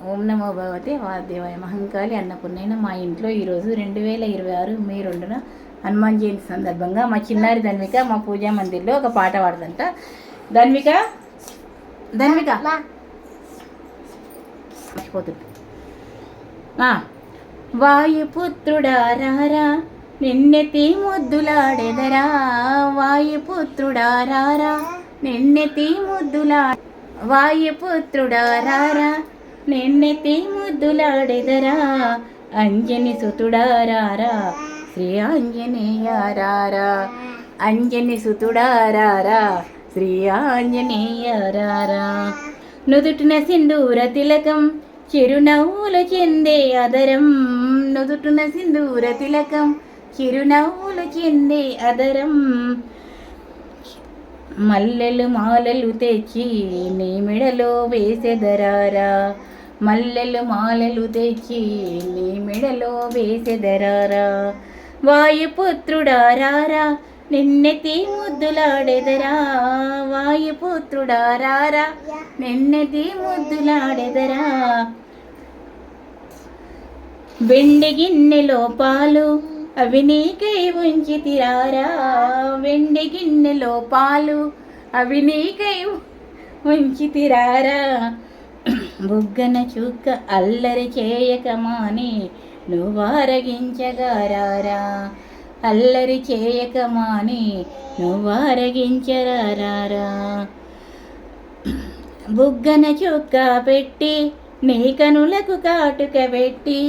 ఓం నమో భగవతే వాసుదేవాయ మహంకాళి అన్నపూర్ణైన మా ఇంట్లో ఈరోజు 2026 మే 2న హనుమాన్ జయంతి సందర్భంగా మా చిన్నారి ధన్విక మా పూజా మందిర్లో ఒక పాట పాడదంట. ధన్విక ధన్విక మర్చిపోతుంది. వాయుపుత్రుడా రారా నిన్నెతి ముద్దులాడెదరా, వాయుపుత్రుడా రారా నిన్నెతి ముద్దులా, వాయుపుత్రుడా రారా నిన్నెతి ముద్దులాడెదరా, అంజని సుతుడా రారా శ్రీ ఆంజనేయ రారా, అంజని సుతుడా రారా శ్రీ ఆంజనేయ రారా, నుదుటిన సింధూర తిలకం చిరునవ్వులు చెందే అదరం, నుదుటిన సింధూర తిలకం చిరునవ్వులు చెందే అదరం, మల్లెలు మాలలు తెచ్చి నీ మెడలో వేసెదరారా, మల్లెలు మాలలు తెచ్చి నీ మెడలో వేసెదరారా, వాయుపుత్రుడా రారా నిన్నెతి ముద్దులాడెదరా, వాయుపుత్రుడా రారా నిన్నెతి ముద్దులాడెదరా, వెండి గిన్నెలో పాలు అవి నీకై ఉంచితిరారా, వెండి గిన్నెలో పాలు అవి నీకై ఉంచితిరారా, బుగ్గన చుక్క అల్లరి చేయకమాని నువ్వారగించగారారా, అల్లరి చేయకమాని నువ్వారగించరారా, బుగ్గన చుక్క పెట్టి నీ కనులకు కాటుక పెట్టి,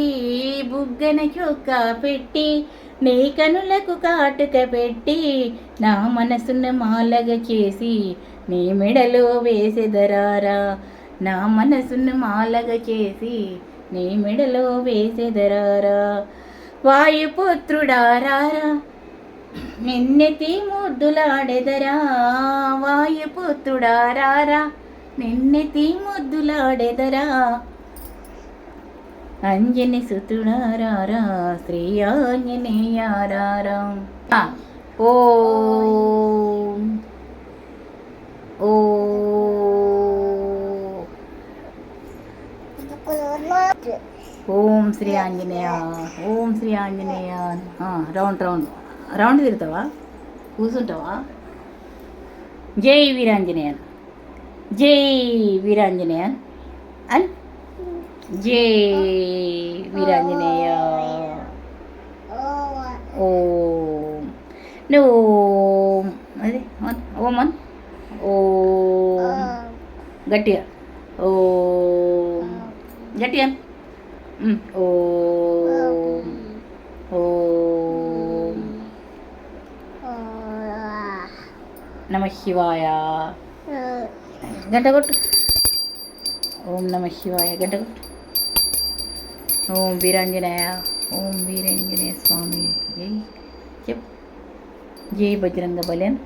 బుగ్గన చుక్క పెట్టి నీ కనులకు కాటుక పెట్టి, నా మనసును మాలగ చేసి నీ మెడలో వేసెదరారా, నా మనసును మాలగ చేసి నీ మెడలో వేసెదరారా, వాయుపుత్రుడా రారా నిన్నెతి ముద్దులాడెదరా, వాయుపుత్రుడా రారా నిన్నెతి ముద్దులాడెదరా, అంజని సుతుడా రారా శ్రీ ఆంజనేయ రారా. Om Om Shri Anjaneya, Om Shri Anjaneya. Round round round తిరుగుతావా, కూర్చుంటావా? జై వీరాంజనేయ, జై వీరాంజనేయ అని, జై వీరాంజనేయ. ఓం నువ్వు అది ఓమన్ ఓం గట్టిగా ఓం గట్టిగా ఓం ఓం నమ శివాయ గంట కొట్టు, ఓం నమ శివాయ గంట కొట్టు, ఓం వీరాంజనేయ, ఓం వీరాంజనేయ స్వామి జై, చెప్ జై బజరంగ బలన్.